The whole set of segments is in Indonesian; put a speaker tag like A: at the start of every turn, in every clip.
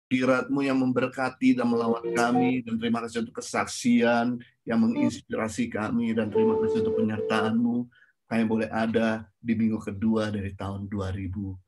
A: Hadirat-Mu yang memberkati dan melawat kami, dan terima kasih untuk kesaksian yang menginspirasi kami, dan terima kasih untuk penyertaan-Mu. Kami boleh ada di minggu kedua dari tahun 2021.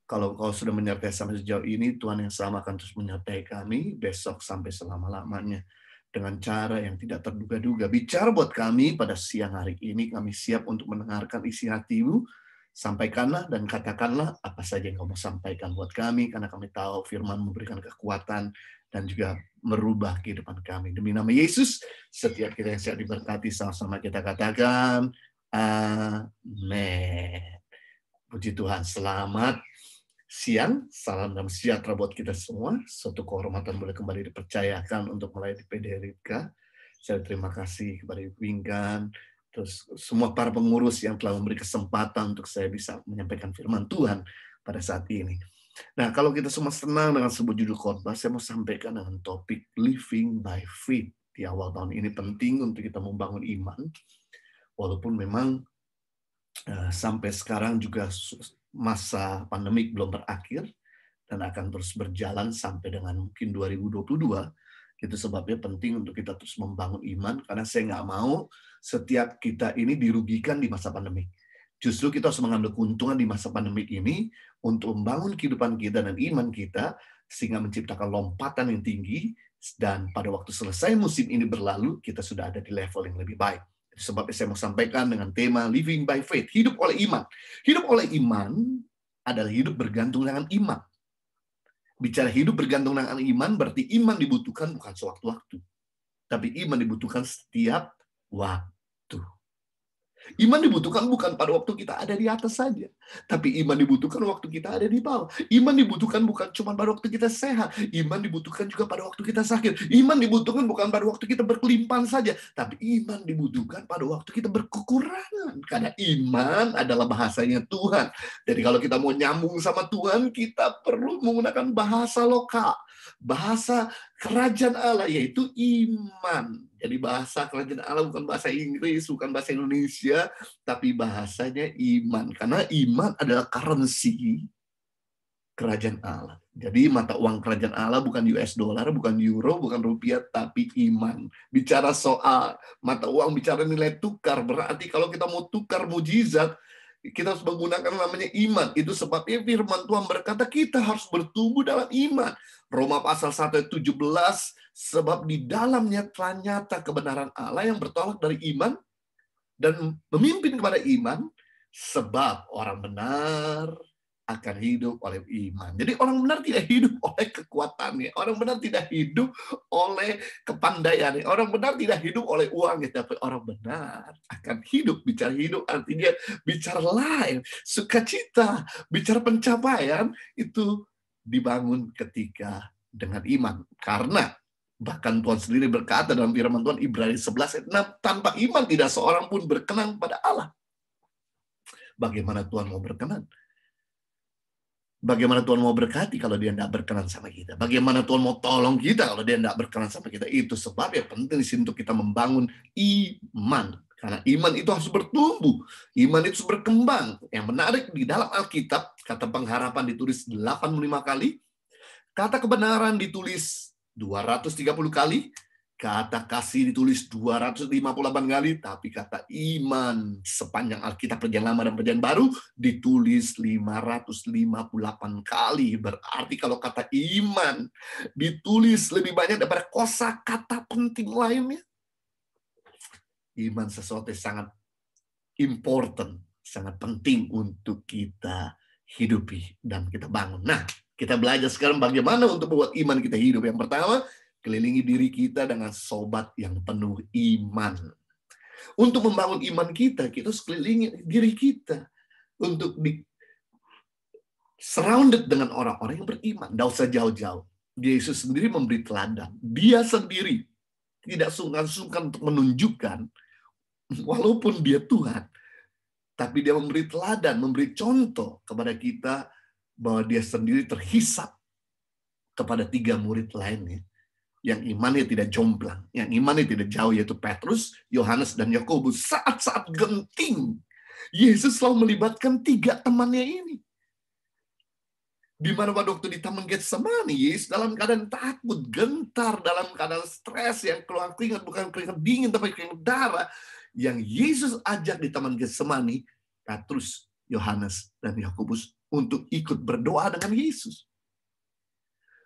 A: Kalau Kau sudah menyertai sampai sejauh ini, Tuhan yang sama akan terus menyertai kami besok sampai selama-lamanya dengan cara yang tidak terduga-duga. Bicara buat kami pada siang hari ini, kami siap untuk mendengarkan isi hati-Mu. Sampaikanlah dan katakanlah apa saja yang Kau mau sampaikan buat kami, karena kami tahu firman memberikan kekuatan dan juga merubah kehidupan kami. Demi nama Yesus, setiap kita yang siap diberkati, sama-sama kita katakan, amin. Puji Tuhan, selamat siang, salam dan sejahtera buat kita semua. Suatu kehormatan boleh kembali dipercayakan untuk melayani PD Ripka. Saya terima kasih kepada Ibu Pinggan, terus semua para pengurus yang telah memberi kesempatan untuk saya bisa menyampaikan firman Tuhan pada saat ini. Nah, kalau kita semua senang dengan sebuah judul khotbah, saya mau sampaikan dengan topik Living by Faith. Di awal tahun ini penting untuk kita membangun iman, walaupun memang sampai sekarang juga masa pandemik belum berakhir dan akan terus berjalan sampai dengan mungkin 2022. Itu sebabnya penting untuk kita terus membangun iman, karena saya nggak mau setiap kita ini dirugikan di masa pandemik. Justru kita harus mengambil keuntungan di masa pandemik ini untuk membangun kehidupan kita dan iman kita, sehingga menciptakan lompatan yang tinggi, dan pada waktu selesai musim ini berlalu, kita sudah ada di level yang lebih baik. Sebabnya saya mau sampaikan dengan tema Living by Faith, hidup oleh iman. Hidup oleh iman adalah hidup bergantung dengan iman. Bicara hidup bergantung dengan iman, berarti iman dibutuhkan bukan sewaktu-waktu, tapi iman dibutuhkan setiap waktu. Iman dibutuhkan bukan pada waktu kita ada di atas saja, tapi iman dibutuhkan waktu kita ada di bawah. Iman dibutuhkan bukan cuma pada waktu kita sehat, iman dibutuhkan juga pada waktu kita sakit. Iman dibutuhkan bukan pada waktu kita berkelimpahan saja, tapi iman dibutuhkan pada waktu kita berkekurangan. Karena iman adalah bahasanya Tuhan. Jadi kalau kita mau nyambung sama Tuhan, kita perlu menggunakan bahasa lokal, bahasa kerajaan Allah, yaitu iman. Jadi bahasa kerajaan Allah bukan bahasa Inggris, bukan bahasa Indonesia, tapi bahasanya iman. Karena iman adalah currency kerajaan Allah. Jadi mata uang kerajaan Allah bukan US dollar, bukan euro, bukan rupiah, tapi iman. Bicara soal mata uang, bicara nilai tukar, berarti kalau kita mau tukar mujizat, kita harus menggunakan namanya iman. Itu sebabnya firman Tuhan berkata kita harus bertumbuh dalam iman. Roma pasal 1 ayat 17, sebab di dalamnya telah nyata kebenaran Allah yang bertolak dari iman dan memimpin kepada iman, sebab orang benar akan hidup oleh iman. Jadi orang benar tidak hidup oleh kekuatannya, orang benar tidak hidup oleh kepandaiannya, orang benar tidak hidup oleh uangnya, tapi orang benar akan hidup. Bicara hidup artinya bicara lain, sukacita, bicara pencapaian, itu dibangun ketika dengan iman. Karena bahkan Tuhan sendiri berkata dalam firman Tuhan Ibrani 11 ayat 6, tanpa iman tidak seorang pun berkenan pada Allah. Bagaimana Tuhan mau berkenan? Bagaimana Tuhan mau berkati kalau dia tidak berkenan sama kita? Bagaimana Tuhan mau tolong kita kalau dia tidak berkenan sama kita? Itu sebabnya penting di sini untuk kita membangun iman. Karena iman itu harus bertumbuh. Iman itu harus berkembang. Yang menarik di dalam Alkitab, kata pengharapan ditulis 85 kali. Kata kebenaran ditulis 230 kali. Kata kasih ditulis 258 kali, tapi kata iman sepanjang Alkitab Perjanjian Lama dan Perjanjian Baru ditulis 558 kali. Berarti kalau kata iman ditulis lebih banyak daripada kosakata penting lainnya. Iman sesuatu yang sangat important, sangat penting untuk kita hidupi dan kita bangun. Nah, kita belajar sekarang bagaimana untuk membuat iman kita hidup. Yang pertama, kelilingi diri kita dengan sobat yang penuh iman. Untuk membangun iman kita harus kelilingi diri kita. Untuk surrounded dengan orang-orang yang beriman. Tidak usah jauh-jauh. Yesus sendiri memberi teladan. Dia sendiri tidak sungkan-sungkan untuk menunjukkan, walaupun dia Tuhan, tapi dia memberi teladan, memberi contoh kepada kita bahwa dia sendiri terhisap kepada 3 murid lainnya. Yang imannya tidak jomplang, yang imannya tidak jauh, yaitu Petrus, Yohanes, dan Yakobus. Saat-saat genting, Yesus selalu melibatkan 3 temannya ini. Di mana pada waktu di Taman Getsemani, Yesus dalam keadaan takut, gentar, dalam keadaan stres, yang keluar keringat, bukan keringat dingin, tapi keringat darah. Yang Yesus ajak di Taman Getsemani, Petrus, Yohanes, dan Yakobus untuk ikut berdoa dengan Yesus.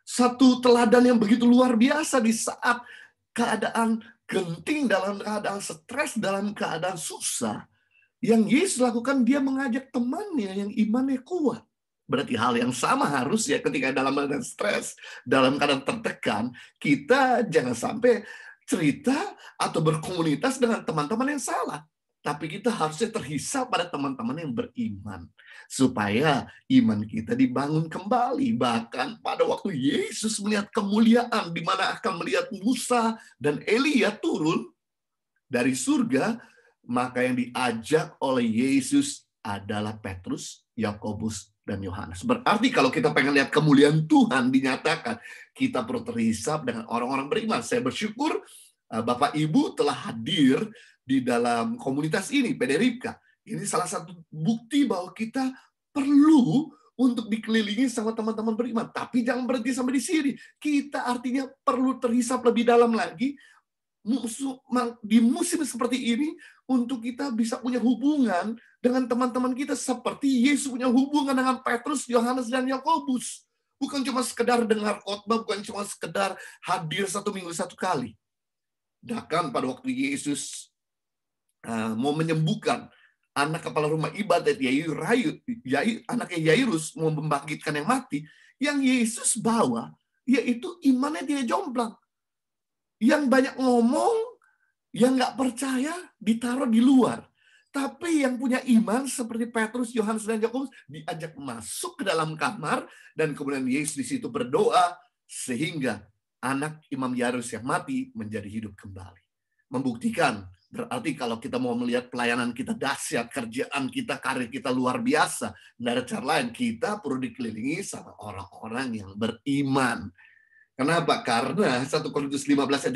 A: Satu teladan yang begitu luar biasa di saat keadaan genting, dalam keadaan stres, dalam keadaan susah. Yang Yesus lakukan, dia mengajak temannya yang imannya kuat. Berarti hal yang sama harus ya ketika dalam keadaan stres, dalam keadaan tertekan, kita jangan sampai cerita atau berkomunitas dengan teman-teman yang salah. Tapi kita harusnya terhisap pada teman-teman yang beriman. Supaya iman kita dibangun kembali. Bahkan pada waktu Yesus melihat kemuliaan, di mana akan melihat Musa dan Elia turun dari surga, maka yang diajak oleh Yesus adalah Petrus, Yakobus, dan Yohanes. Berarti kalau kita pengen lihat kemuliaan Tuhan dinyatakan, kita perlu terhisap dengan orang-orang beriman. Saya bersyukur Bapak Ibu telah hadir di dalam komunitas ini, PD Ribka. Ini salah satu bukti bahwa kita perlu untuk dikelilingi sama teman-teman beriman. Tapi jangan berhenti sampai di sini. Kita artinya perlu terhisap lebih dalam lagi di musim seperti ini untuk kita bisa punya hubungan dengan teman-teman kita seperti Yesus punya hubungan dengan Petrus, Yohanes, dan Yakobus. Bukan cuma sekedar dengar khotbah, bukan cuma sekedar hadir 1 minggu 1 kali. Bahkan pada waktu Yesus mau menyembuhkan anak kepala rumah ibadat anaknya Yairus, mau membangkitkan yang mati, yang Yesus bawa yaitu imannya tidak jomplang. Yang banyak ngomong, yang nggak percaya, ditaruh di luar. Tapi yang punya iman seperti Petrus, Yohanes, dan Yakobus diajak masuk ke dalam kamar, dan kemudian Yesus di situ berdoa sehingga anak Imam Yairus yang mati menjadi hidup kembali. Membuktikan, berarti kalau kita mau melihat pelayanan kita dahsyat, kerjaan kita, karir kita luar biasa, nggak ada cara lain, kita perlu dikelilingi sama orang-orang yang beriman. Kenapa? Karena 1 Korintus 15 ayat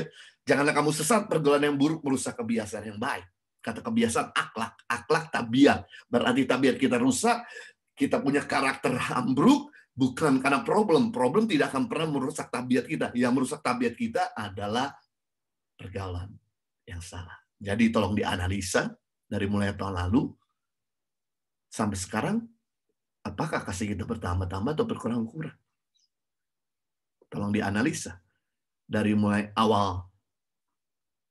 A: 33, janganlah kamu sesat, pergaulan yang buruk merusak kebiasaan yang baik. Kata kebiasaan akhlak tabiat. Berarti tabiat kita rusak, kita punya karakter ambruk, bukan karena problem. Problem tidak akan pernah merusak tabiat kita. Yang merusak tabiat kita adalah pergaulan yang salah. Jadi tolong dianalisa dari mulai tahun lalu sampai sekarang, apakah kasih kita bertambah-tambah atau berkurang-kurang? Tolong dianalisa. Dari mulai awal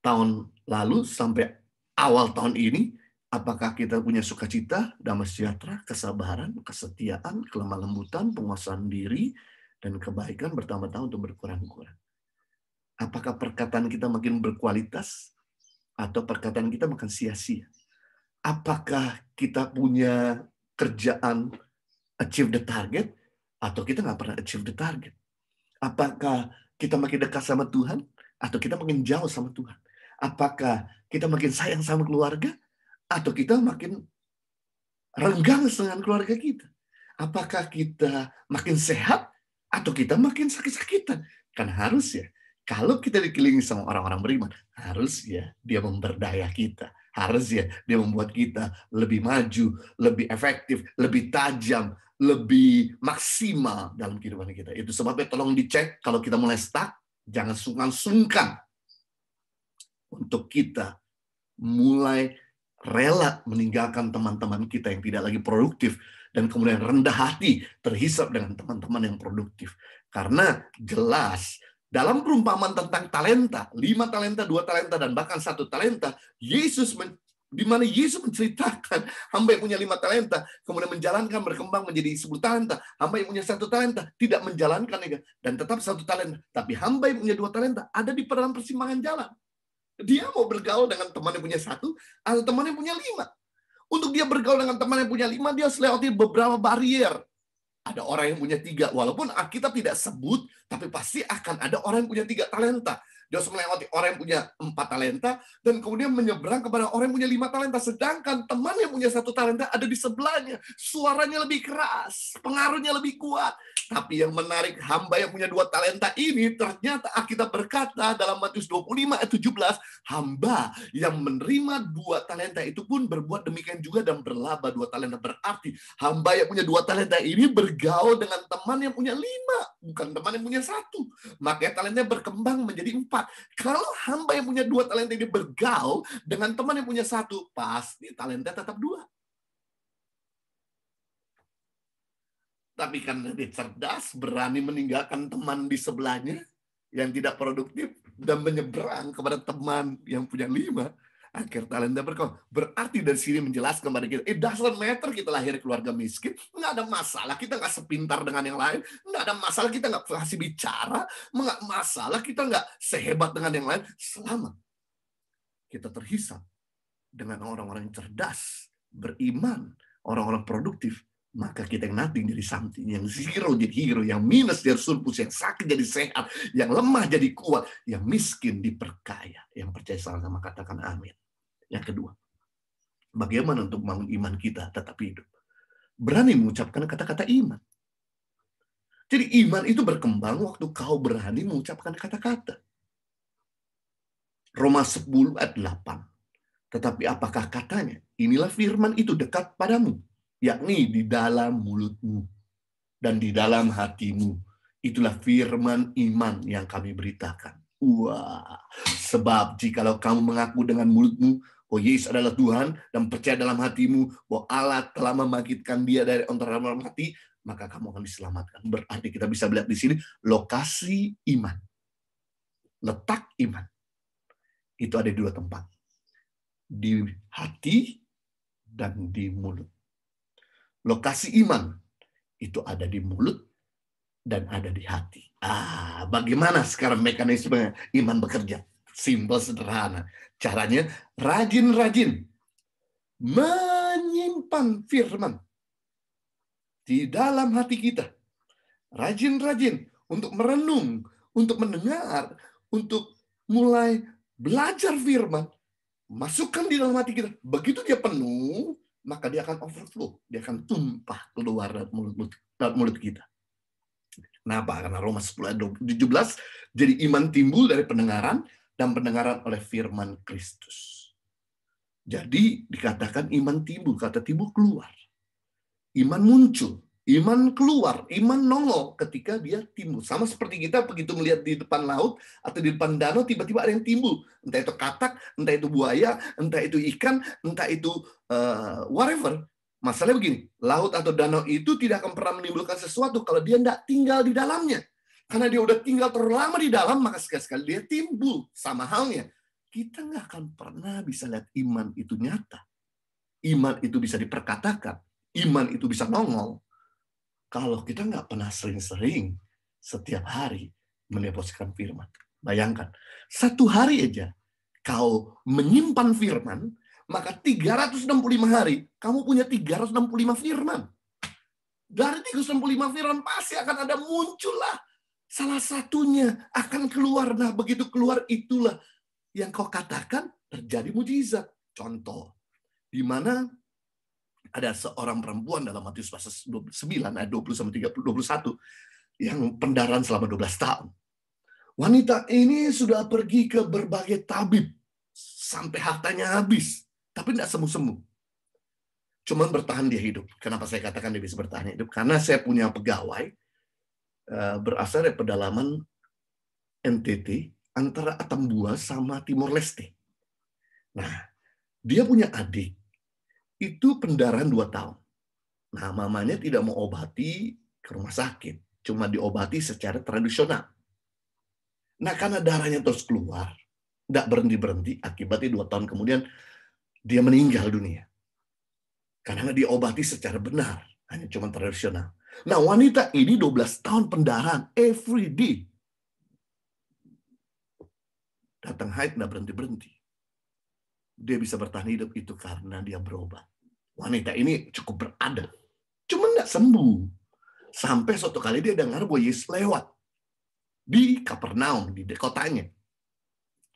A: tahun lalu sampai awal tahun ini, apakah kita punya sukacita, damai sejahtera, kesabaran, kesetiaan, kelemah lembutan, penguasaan diri, dan kebaikan bertambah-tambah untuk berkurang-kurang? Apakah perkataan kita makin berkualitas atau perkataan kita makin sia-sia? Apakah kita punya kerjaan achieve the target atau kita nggak pernah achieve the target? Apakah kita makin dekat sama Tuhan atau kita makin jauh sama Tuhan? Apakah kita makin sayang sama keluarga atau kita makin renggang dengan keluarga kita? Apakah kita makin sehat atau kita makin sakit-sakitan? Kan harus ya. Kalau kita dikelilingi sama orang-orang beriman, harus ya dia memberdaya kita. Harus ya dia membuat kita lebih maju, lebih efektif, lebih tajam, lebih maksimal dalam kehidupan kita. Itu sebabnya tolong dicek kalau kita mulai stuck, jangan sungkan-sungkan untuk kita mulai rela meninggalkan teman-teman kita yang tidak lagi produktif dan kemudian rendah hati terhisap dengan teman-teman yang produktif. Karena jelas dalam perumpamaan tentang talenta, 5 talenta, 2 talenta, dan bahkan 1 talenta, di mana Yesus menceritakan hamba yang punya 5 talenta, kemudian menjalankan, berkembang menjadi 10 talenta. Hamba yang punya 1 talenta, tidak menjalankan, dan tetap 1 talenta. Tapi hamba yang punya 2 talenta, ada di dalam persimpangan jalan. Dia mau bergaul dengan teman yang punya 1, atau teman yang punya 5. Untuk dia bergaul dengan teman yang punya 5, dia harus lewati beberapa barrier. Ada orang yang punya 3, walaupun Alkitab tidak sebut, tapi pasti akan ada orang yang punya 3 talenta. Dia harus melewati orang yang punya 4 talenta, dan kemudian menyeberang kepada orang yang punya 5 talenta. Sedangkan teman yang punya 1 talenta ada di sebelahnya. Suaranya lebih keras, pengaruhnya lebih kuat. Tapi yang menarik, hamba yang punya 2 talenta ini, ternyata Alkitab berkata dalam Matius 25 ayat 17, hamba yang menerima 2 talenta itu pun berbuat demikian juga dan berlaba 2 talenta. Berarti hamba yang punya 2 talenta ini bergaul dengan teman yang punya 5, bukan teman yang punya 1. Makanya talentanya berkembang menjadi 4. Kalau hamba yang punya 2 talenta ini bergaul dengan teman yang punya 1, pasti talenta tetap 2. Tapi karena dia cerdas, berani meninggalkan teman di sebelahnya yang tidak produktif dan menyeberang kepada teman yang punya 5, akhir talenta berkembang. Berarti dari sini menjelaskan kepada kita, it doesn't matter kita lahir keluarga miskin, nggak ada masalah kita nggak sepintar dengan yang lain, nggak ada masalah kita nggak fasih bicara, nggak masalah kita nggak sehebat dengan yang lain, selama kita terhisap dengan orang-orang yang cerdas, beriman, orang-orang produktif, maka kita yang nothing jadi something, yang zero jadi hero, yang minus jadi surplus, yang sakit jadi sehat, yang lemah jadi kuat, yang miskin diperkaya. Yang percaya sama-sama katakan amin. Yang kedua, bagaimana untuk membangun iman kita tetap hidup? Berani mengucapkan kata-kata iman. Jadi iman itu berkembang waktu kau berani mengucapkan kata-kata. Roma 10 ayat 8. Tetapi apakah katanya? Inilah firman itu dekat padamu, yakni di dalam mulutmu dan di dalam hatimu. Itulah firman iman yang kami beritakan. Wah, sebab jikalau kamu mengaku dengan mulutmu bahwa Yesus adalah Tuhan dan percaya dalam hatimu bahwa Allah telah membangkitkan dia dari antara orang mati, maka kamu akan diselamatkan. Berarti kita bisa lihat di sini lokasi iman. Letak iman. Itu ada di 2 tempat. Di hati dan di mulut. Lokasi iman itu ada di mulut dan ada di hati. Bagaimana sekarang mekanisme iman bekerja? Simpel, sederhana. Caranya rajin-rajin menyimpan firman di dalam hati kita. Rajin-rajin untuk merenung, untuk mendengar, untuk mulai belajar firman. Masukkan di dalam hati kita. Begitu dia penuh, maka dia akan overflow. Dia akan tumpah keluar dari mulut kita. Kenapa? Karena Roma 10 ayat 17, jadi iman timbul dari pendengaran, dan pendengaran oleh firman Kristus. Jadi dikatakan iman timbul, kata timbul keluar. Iman muncul, iman keluar, iman nongol ketika dia timbul. Sama seperti kita begitu melihat di depan laut atau di depan danau, tiba-tiba ada yang timbul. Entah itu katak, entah itu buaya, entah itu ikan, entah itu whatever. Masalahnya begini, laut atau danau itu tidak akan pernah menimbulkan sesuatu kalau dia tidak tinggal di dalamnya. Karena dia udah tinggal terlalu lama di dalam, maka sekali-sekali dia timbul. Sama halnya, kita nggak akan pernah bisa lihat iman itu nyata. Iman itu bisa diperkatakan. Iman itu bisa nongol. Kalau kita nggak pernah sering-sering setiap hari mendepositkan firman. Bayangkan, 1 hari aja kau menyimpan firman, maka 365 hari kamu punya 365 firman. Dari 365 firman pasti akan ada muncullah. Salah satunya akan keluar. Nah, begitu keluar itulah yang kau katakan terjadi mujizat. Contoh, di mana ada seorang perempuan dalam Matius pasal 9 ayat 20-21 yang pendarahan selama 12 tahun. Wanita ini sudah pergi ke berbagai tabib sampai hartanya habis, tapi tidak sembuh-sembuh. Cuman bertahan dia hidup. Kenapa saya katakan dia bisa bertahan hidup? Karena saya punya pegawai berasal dari pedalaman NTT antara Atambua sama Timor Leste. Nah, dia punya adik itu pendarahan 2 tahun. Nah, mamanya tidak mau obati ke rumah sakit, cuma diobati secara tradisional. Nah, karena darahnya terus keluar, tidak berhenti-berhenti, akibatnya 2 tahun kemudian dia meninggal dunia. Karena diobati secara benar, hanya cuma tradisional. Nah, wanita ini 12 tahun pendarahan, every day. Datang haid, tidak berhenti-berhenti. Dia bisa bertahan hidup itu karena dia berobat. Wanita ini cukup berada. Cuma tidak sembuh. Sampai suatu kali dia dengar bahwa Yesus lewat. Di Kapernaum, di kotanya.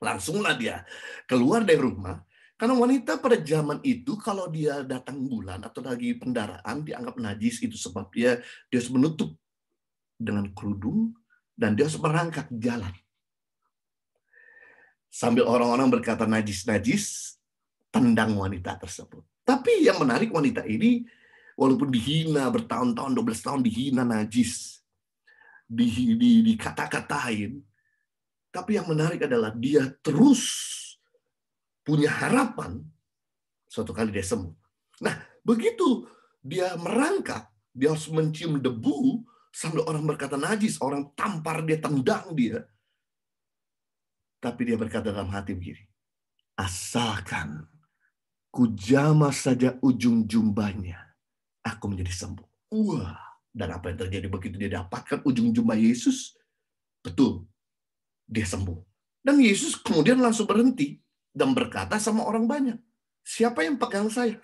A: Langsunglah dia keluar dari rumah. Karena wanita pada zaman itu kalau dia datang bulan atau lagi pendaraan dianggap najis, itu sebab dia harus menutup dengan kerudung dan dia harus merangkak jalan. Sambil orang-orang berkata najis-najis, tendang wanita tersebut. Tapi yang menarik, wanita ini walaupun dihina bertahun-tahun, 12 tahun dihina najis, dikata-katain, tapi yang menarik adalah dia terus punya harapan suatu kali dia sembuh. Nah, begitu dia merangkak, dia harus mencium debu sambil orang berkata najis, orang tampar dia, tendang dia. Tapi dia berkata dalam hati begini, asalkan kujamah saja ujung jubahnya, aku menjadi sembuh. Wah, dan apa yang terjadi begitu dia dapatkan ujung jubah Yesus? Betul, dia sembuh. Dan Yesus kemudian langsung berhenti dan berkata sama orang banyak, siapa yang pegang saya?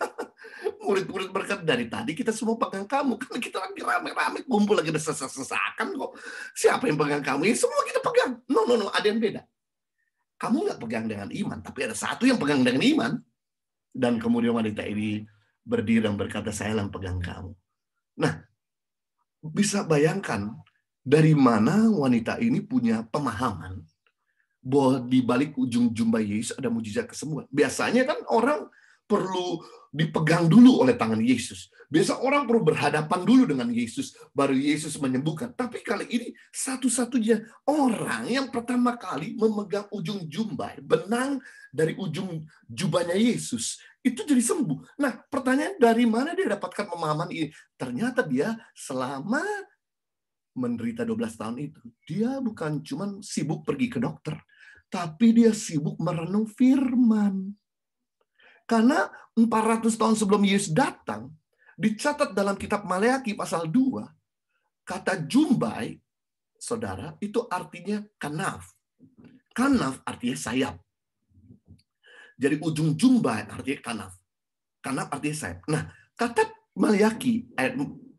A: Murid-murid berkata, dari tadi kita semua pegang kamu. Karena kita lagi rame-rame, kumpul lagi sesak-sesakan kok. Siapa yang pegang kamu? Ya, semua kita pegang. No, ada yang beda. Kamu nggak pegang dengan iman, tapi ada satu yang pegang dengan iman. Dan kemudian wanita ini berdiri dan berkata, saya yang pegang kamu. Nah, bisa bayangkan dari mana wanita ini punya pemahaman bahwa di balik ujung jubah Yesus ada mujizat kesembuhan. Biasanya kan orang perlu dipegang dulu oleh tangan Yesus. Biasa orang perlu berhadapan dulu dengan Yesus, baru Yesus menyembuhkan. Tapi kali ini satu-satunya orang yang pertama kali memegang ujung jubah, benang dari ujung jubahnya Yesus, itu jadi sembuh. Nah, pertanyaan, dari mana dia dapatkan pemahaman ini? Ternyata dia selama menderita 12 tahun itu, dia bukan cuma sibuk pergi ke dokter, tapi dia sibuk merenung firman. Karena 400 tahun sebelum Yesus datang, dicatat dalam kitab Maleakhi pasal 2, kata jumbai, saudara, itu artinya kanaf. Kanaf artinya sayap. Jadi ujung jumbai artinya kanaf. Kanaf artinya sayap. Nah, kata Maleakhi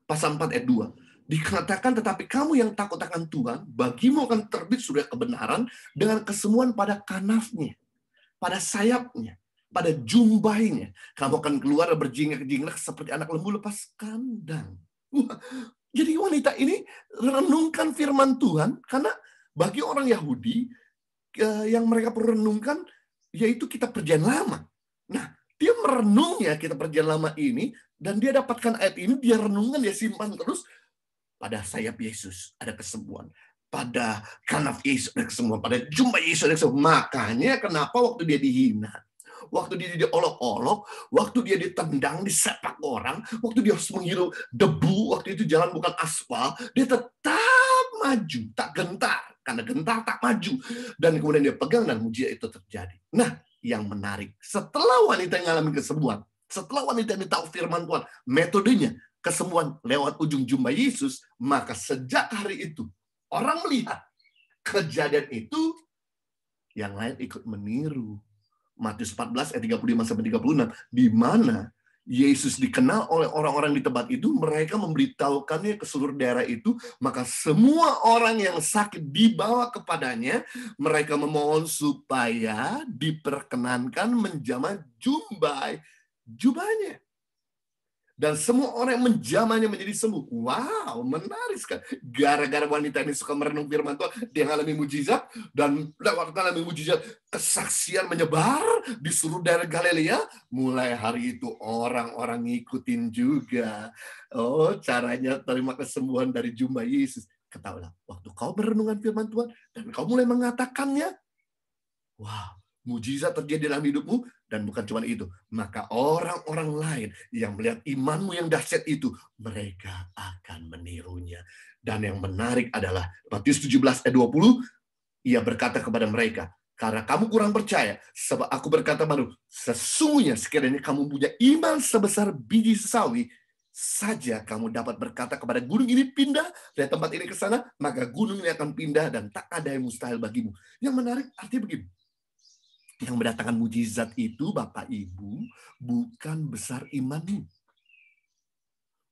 A: pasal 4 ayat 2, dikatakan, tetapi kamu yang takut akan Tuhan, bagimu akan terbit surya kebenaran dengan kesembuhan pada kanafnya, pada sayapnya, pada jumbainya. Kamu akan keluar berjingak-jingak seperti anak lembu lepas kandang. Jadi wanita ini renungkan firman Tuhan, karena bagi orang Yahudi yang mereka perlu renungkan yaitu kitab perjanjian lama. Nah, dia merenungnya kitab perjanjian lama ini, dan dia dapatkan ayat ini, dia renungkan, dia simpan terus. Pada sayap Yesus ada kesembuhan. Pada kanaf Yesus ada kesembuhan. Pada jubah Yesus ada kesembuhan. Makanya kenapa waktu dia dihina, waktu dia diolok-olok, waktu dia ditendang, disepak orang, waktu dia harus menghirup debu, waktu itu jalan bukan aspal, dia tetap maju, tak gentar. Karena gentar tak maju. Dan kemudian dia pegang dan mujizat itu terjadi. Nah, yang menarik, setelah wanita yang mengalami kesembuhan, setelah wanita ini tahu firman Tuhan, metodenya kesembuhan lewat ujung jubah Yesus, maka sejak hari itu orang melihat kejadian itu, yang lain ikut meniru. Matius 14 ayat 35 sampai 36, di mana Yesus dikenal oleh orang-orang di tempat itu, mereka memberitahukannya ke seluruh daerah itu, maka semua orang yang sakit dibawa kepadanya, mereka memohon supaya diperkenankan menjamah jubahnya. Dan semua orang yang menjamahnya menjadi sembuh. Wow, menarik sekali. Gara-gara wanita ini suka merenung firman Tuhan, dia mengalami mujizat, dan lewat mengalami mujizat, kesaksian menyebar di seluruh daerah Galilea. Mulai hari itu orang-orang ngikutin juga. Oh, caranya terima kesembuhan dari jubah Yesus. Ketahuilah, waktu kau merenungkan firman Tuhan, dan kau mulai mengatakannya, wow, mujizat terjadi dalam hidupmu. Dan bukan cuma itu, maka orang-orang lain yang melihat imanmu yang dahsyat itu, mereka akan menirunya. Dan yang menarik adalah Matius 17 ayat 20, ia berkata kepada mereka, karena kamu kurang percaya, sebab aku berkata baru, sesungguhnya sekiranya kamu punya iman sebesar biji sesawi saja, kamu dapat berkata kepada gunung ini pindah dari tempat ini ke sana, maka gunung ini akan pindah dan tak ada yang mustahil bagimu. Yang menarik artinya begini, yang mendatangkan mujizat itu, Bapak Ibu, bukan besar imanmu.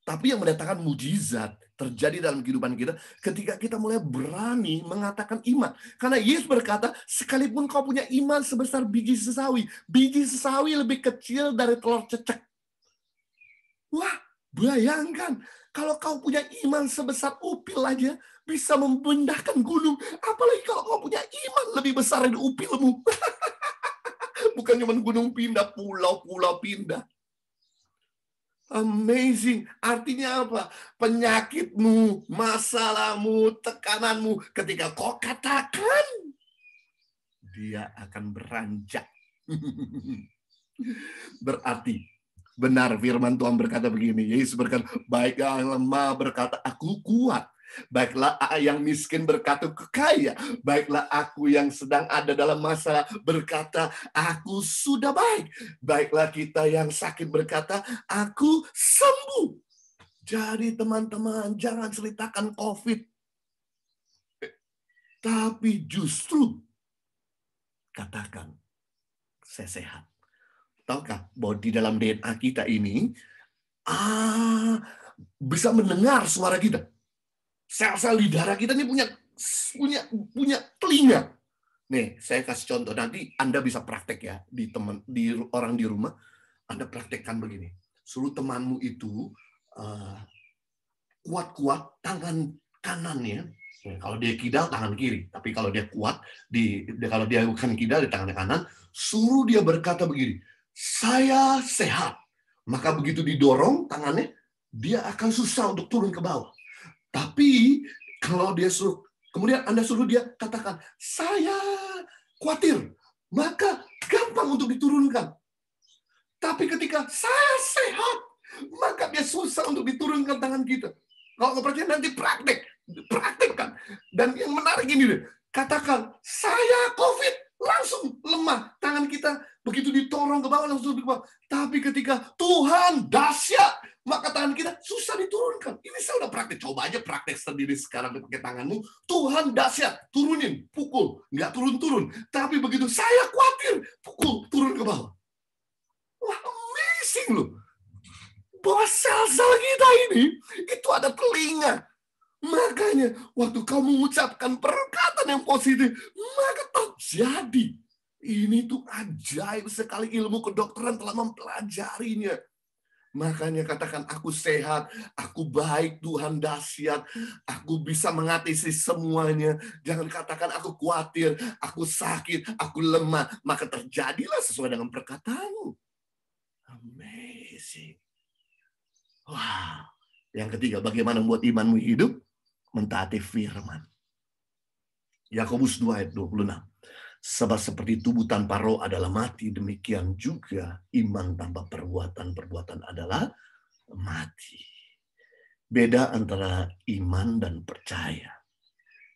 A: Tapi yang mendatangkan mujizat terjadi dalam kehidupan kita ketika kita mulai berani mengatakan iman. Karena Yesus berkata, sekalipun kau punya iman sebesar biji sesawi lebih kecil dari telur cecek. Wah, bayangkan kalau kau punya iman sebesar upil aja bisa memindahkan gunung. Apalagi kalau kau punya iman lebih besar dari upilmu. Bukan cuma gunung pindah, pulau-pulau pindah. Amazing. Artinya apa? Penyakitmu, masalahmu, tekananmu, ketika kau katakan, dia akan beranjak. Berarti, benar firman Tuhan berkata begini. Yesus berkata, baik yang lemah berkata, aku kuat. Baiklah yang miskin berkata, aku kaya. Baiklah aku yang sedang ada dalam masalah berkata, aku sudah baik. Baiklah kita yang sakit berkata, aku sembuh. Jadi teman-teman, jangan ceritakan COVID. Tapi justru katakan, saya sehat. Tahukah bahwa di dalam DNA kita ini bisa mendengar suara kita. Sel-sel di darah kita ini punya telinga. Nih, saya kasih contoh. Nanti Anda bisa praktek ya di orang di rumah. Anda praktekkan begini. Suruh temanmu itu kuat-kuat tangan kanannya. Kalau dia kidal tangan kiri. Tapi kalau dia kuat kalau dia bukan kidal di tangan kanan, suruh dia berkata begini. Saya sehat. Maka begitu didorong tangannya, dia akan susah untuk turun ke bawah. Tapi kalau dia kemudian Anda suruh dia katakan, saya khawatir, maka gampang untuk diturunkan. Tapi ketika saya sehat, maka dia susah untuk diturunkan tangan kita. Kalau nggak percaya nanti praktekkan. Dan yang menarik ini, katakan, saya COVID, langsung lemah. Tangan kita begitu ditorong ke bawah, langsung ke bawah. Tapi ketika Tuhan dahsyat, maka tangan kita susah diturunkan. Ini saya udah praktek. Coba aja praktek sendiri sekarang pakai tanganmu. Tuhan dahsyat, turunin, pukul. Nggak turun-turun. Tapi begitu saya khawatir, pukul, turun ke bawah. Wah, amazing loh. Bahwa sel-sel kita ini, itu ada telinga. Makanya, waktu kamu mengucapkan perkataan yang positif, maka terjadi. Ini tuh ajaib sekali, ilmu kedokteran telah mempelajarinya. Makanya katakan, aku sehat, aku baik, Tuhan dahsyat, aku bisa mengatasi semuanya. Jangan katakan aku khawatir, aku sakit, aku lemah. Maka terjadilah sesuai dengan perkataanmu. Amazing. Wow. Yang ketiga, bagaimana membuat imanmu hidup? Mentaati firman. Yakobus 2 ayat 26. Sebab seperti tubuh tanpa roh adalah mati, demikian juga iman tanpa perbuatan adalah mati. Beda antara iman dan percaya.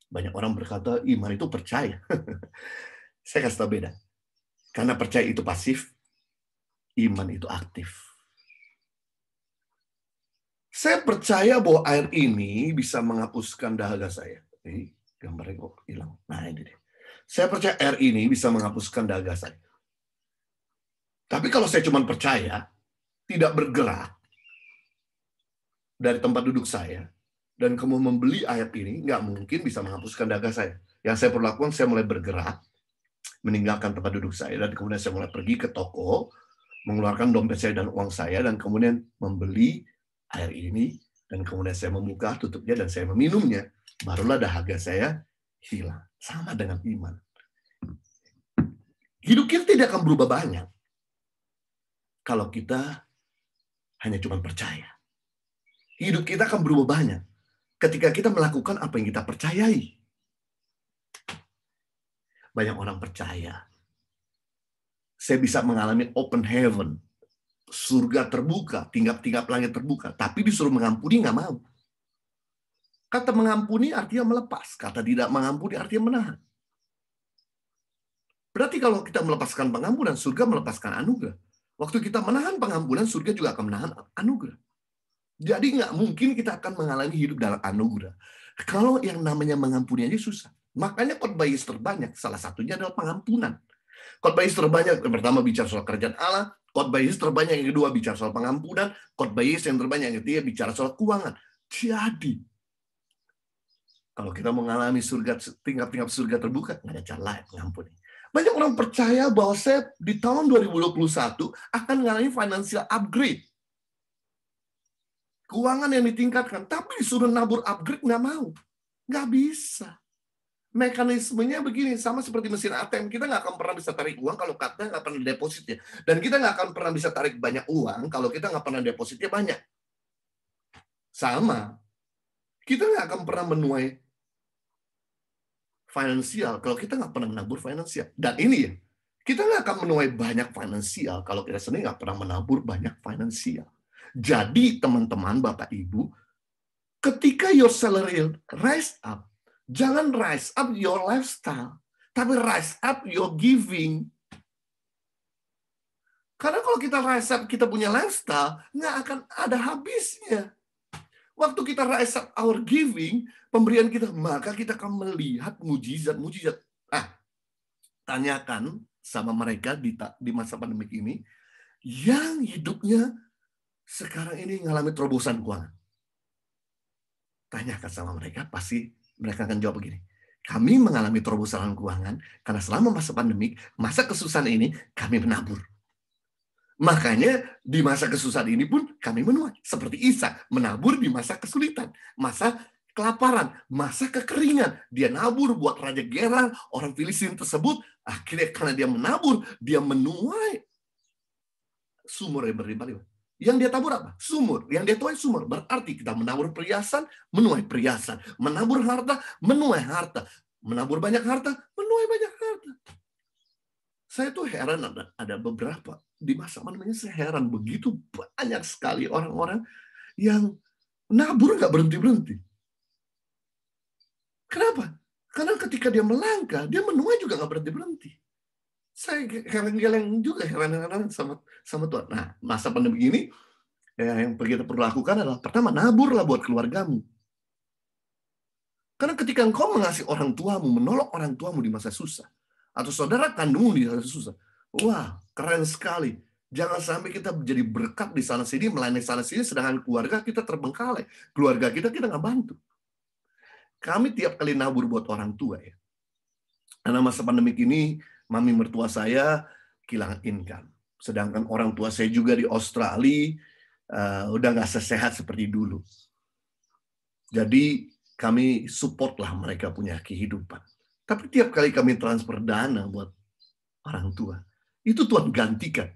A: Banyak orang berkata iman itu percaya. Saya kasih tahu beda. Karena percaya itu pasif, iman itu aktif. Saya percaya bahwa air ini bisa menghapuskan dahaga saya. Ini gambarnya kok hilang. Nah ini deh. Saya percaya air ini bisa menghapuskan dahaga saya. Tapi kalau saya cuma percaya, tidak bergerak dari tempat duduk saya, dan kamu membeli air ini, nggak mungkin bisa menghapuskan dahaga saya. Yang saya perlu lakukan, saya mulai bergerak, meninggalkan tempat duduk saya, dan kemudian saya mulai pergi ke toko, mengeluarkan dompet saya dan uang saya, dan kemudian membeli air ini, dan kemudian saya membuka tutupnya, dan saya meminumnya. Barulah dahaga saya hilang. Sama dengan iman. Hidup kita tidak akan berubah banyak kalau kita hanya cuma percaya. Hidup kita akan berubah banyak ketika kita melakukan apa yang kita percayai. Banyak orang percaya. Saya bisa mengalami open heaven. Surga terbuka, tingkap-tingkap langit terbuka. Tapi disuruh mengampuni, nggak mau. Kata mengampuni artinya melepas. Kata tidak mengampuni artinya menahan. Berarti kalau kita melepaskan pengampunan, surga melepaskan anugerah. Waktu kita menahan pengampunan, surga juga akan menahan anugerah. Jadi nggak mungkin kita akan mengalami hidup dalam anugerah. Kalau yang namanya mengampuni aja susah. Makanya khotbah Yesus terbanyak. Salah satunya adalah pengampunan. Khotbah Yesus terbanyak, yang pertama bicara soal kerajaan Allah. Khotbah Yesus terbanyak yang kedua bicara soal pengampunan, khotbah Yesus yang terbanyak yang ketiga bicara soal keuangan. Jadi, kalau kita mengalami tingkap-tingkap surga terbuka, nggak ada cara lain mengampuni. Banyak orang percaya bahwa saya di tahun 2021 akan mengalami financial upgrade. Keuangan yang ditingkatkan, tapi disuruh nabur upgrade nggak mau. Nggak bisa. Mekanismenya begini, sama seperti mesin ATM. Kita nggak akan pernah bisa tarik uang kalau kita nggak pernah depositnya. Dan kita nggak akan pernah bisa tarik banyak uang kalau kita nggak pernah depositnya banyak. Sama. Kita nggak akan pernah menuai finansial kalau kita nggak pernah menabur finansial. Dan ini ya, kita nggak akan menuai banyak finansial kalau kita sendiri nggak pernah menabur banyak finansial. Jadi teman-teman, Bapak Ibu, ketika your salary rise up, jangan rise up your lifestyle, tapi rise up your giving. Karena kalau kita rise up, kita punya lifestyle, nggak akan ada habisnya. Waktu kita rise up our giving, pemberian kita, maka kita akan melihat mujizat-mujizat. Tanyakan sama mereka di masa pandemik ini, yang hidupnya sekarang ini mengalami terobosan keuangan. Tanyakan sama mereka, pasti mereka akan jawab begini. Kami mengalami terobosan keuangan karena selama masa pandemik, masa kesusahan ini, kami menabur. Makanya di masa kesusahan ini pun kami menuai. Seperti Isa, menabur di masa kesulitan, masa kelaparan, masa kekeringan. Dia nabur buat Raja Gerar, orang Filistin tersebut. Akhirnya karena dia menabur, dia menuai sumur yang berlimpah-limpah. Yang dia tabur apa? Sumur. Yang dia tuai sumur. Berarti kita menabur perhiasan, menuai perhiasan. Menabur harta, menuai harta. Menabur banyak harta, menuai banyak harta. Saya tuh heran ada beberapa. Di masa pandemi saya heran. Begitu banyak sekali orang-orang yang nabur nggak berhenti-berhenti. Kenapa? Karena ketika dia melangkah, dia menuai juga nggak berhenti-berhenti. Saya heran-heran juga, heran-heran sama Tuhan. Nah, masa pandemi ini, yang kita perlu lakukan adalah, pertama, naburlah buat keluargamu. Karena ketika engkau mengasihi orang tuamu, menolong orang tuamu di masa susah, atau saudara kandungmu di masa susah, wah, keren sekali. Jangan sampai kita jadi berkat di sana-sini, melayani sana-sini, sedangkan keluarga kita terbengkalai. Keluarga kita nggak bantu. Kami tiap kali nabur buat orang tua, ya. Karena masa pandemi ini, mami mertua saya kehilangan income. Sedangkan orang tua saya juga di Australia udah nggak sesehat seperti dulu. Jadi kami supportlah mereka punya kehidupan. Tapi tiap kali kami transfer dana buat orang tua, itu Tuhan gantikan.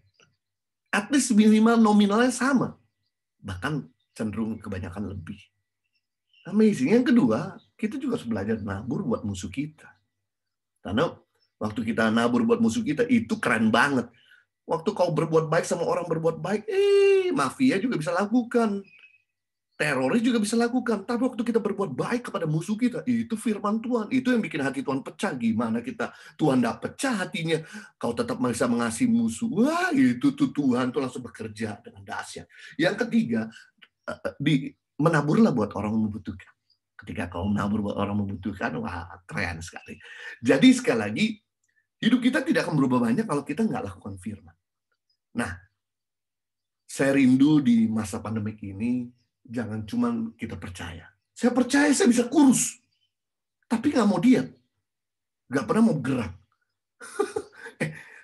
A: At least minimal nominalnya sama. Bahkan cenderung kebanyakan lebih. Amazing. Yang kedua, kita juga harus belajar nabur buat musuh kita. Karena waktu kita nabur buat musuh kita, itu keren banget. Waktu kau berbuat baik sama orang berbuat baik, mafia juga bisa lakukan. Teroris juga bisa lakukan. Tapi waktu kita berbuat baik kepada musuh kita, itu firman Tuhan. Itu yang bikin hati Tuhan pecah. Gimana Tuhan tidak pecah hatinya, kau tetap bisa mengasihi musuh. Wah, itu tuh Tuhan tuh langsung bekerja dengan dahsyat. Yang ketiga, menaburlah buat orang membutuhkan. Ketika kau menabur buat orang membutuhkan, wah, keren sekali. Jadi sekali lagi, hidup kita tidak akan berubah banyak kalau kita nggak lakukan firman. Nah, saya rindu di masa pandemik ini, jangan cuma kita percaya. Saya percaya saya bisa kurus, tapi nggak mau diet. Nggak pernah mau gerak.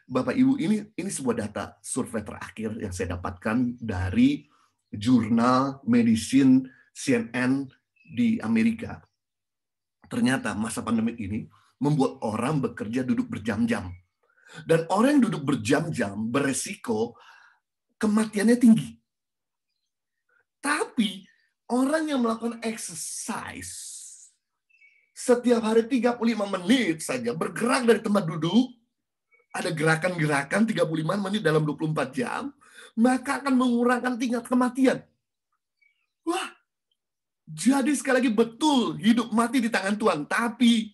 A: Bapak Ibu, ini sebuah data survei terakhir yang saya dapatkan dari jurnal medicine CNN di Amerika. Ternyata masa pandemik ini membuat orang bekerja duduk berjam-jam. Dan orang yang duduk berjam-jam beresiko kematiannya tinggi. Tapi orang yang melakukan exercise setiap hari 35 menit saja, bergerak dari tempat duduk, ada gerakan-gerakan 35 menit dalam 24 jam, maka akan mengurangkan tingkat kematian. Wah, jadi sekali lagi betul, hidup mati di tangan Tuhan, tapi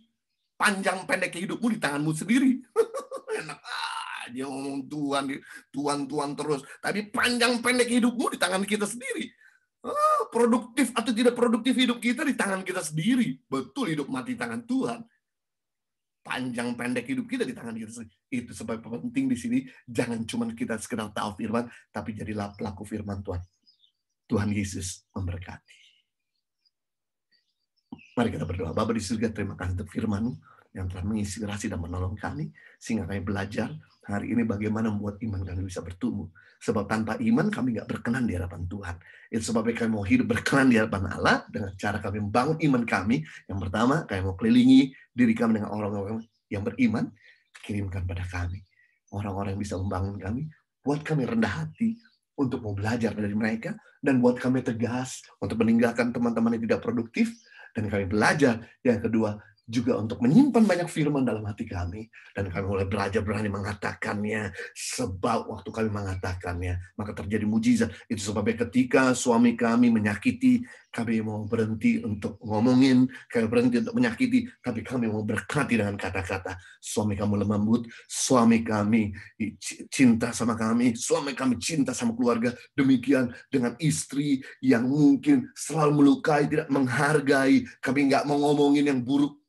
A: panjang pendek hidupmu di tanganmu sendiri. Enak aja ngomong Tuhan terus, tapi panjang pendek hidupmu di tangan kita sendiri. Produktif atau tidak produktif hidup kita di tangan kita sendiri. Betul, hidup mati di tangan Tuhan. panjang pendek hidup kita di tangan kita sendiri. Itu sebab penting di sini, jangan cuma kita sekedar tahu firman, tapi jadilah pelaku firman Tuhan. Tuhan Yesus memberkati. Mari kita berdoa. Bapa di surga, terima kasih untuk firman-Mu yang telah menginspirasi dan menolong kami, sehingga kami belajar hari ini bagaimana membuat iman kami bisa bertumbuh. Sebab tanpa iman kami nggak berkenan di hadapan Tuhan. Itu sebabnya kami mau hidup berkenan di hadapan Allah dengan cara kami membangun iman kami. Yang pertama, kami mau kelilingi diri kami dengan orang-orang yang beriman, kirimkan pada kami orang-orang yang bisa membangun kami, buat kami rendah hati untuk mau belajar dari mereka, dan buat kami tegas untuk meninggalkan teman-teman yang tidak produktif, dan kami belajar yang kedua juga untuk menyimpan banyak firman dalam hati kami, dan kami mulai belajar berani mengatakannya, sebab waktu kami mengatakannya maka terjadi mujizat. Itu sebabnya ketika suami kami menyakiti, kami mau berhenti untuk ngomongin, kami berhenti untuk menyakiti, tapi kami mau berkati dengan kata-kata. Suami kamu lemah lembut, suami kami cinta sama kami, suami kami cinta sama keluarga. Demikian dengan istri yang mungkin selalu melukai, tidak menghargai. Kami nggak mau ngomongin yang buruk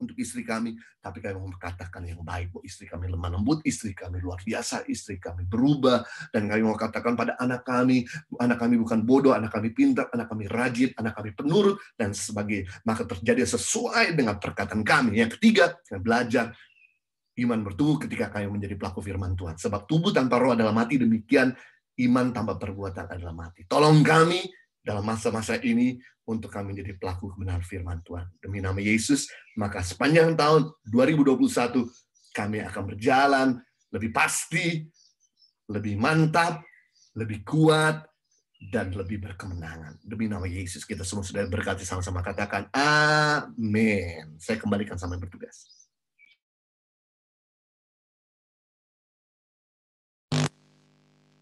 A: untuk istri kami, tapi kami mau katakan yang baik. Bahwa istri kami lemah lembut, istri kami luar biasa, istri kami berubah, dan kami mau katakan pada anak kami bukan bodoh, anak kami pintar, anak kami rajin, anak kami penurut, dan sebagainya. Maka terjadi sesuai dengan perkataan kami. Yang ketiga, kami belajar iman bertumbuh ketika kami menjadi pelaku firman Tuhan. Sebab tubuh tanpa roh adalah mati, demikian iman tanpa perbuatan adalah mati. Tolong kami dalam masa-masa ini untuk kami menjadi pelaku kebenaran firman Tuhan. Demi nama Yesus, maka sepanjang tahun 2021 kami akan berjalan lebih pasti, lebih mantap, lebih kuat, dan lebih berkemenangan. Demi nama Yesus, kita semua sudah berkati sama-sama, katakan amin. Saya kembalikan sampai bertugas.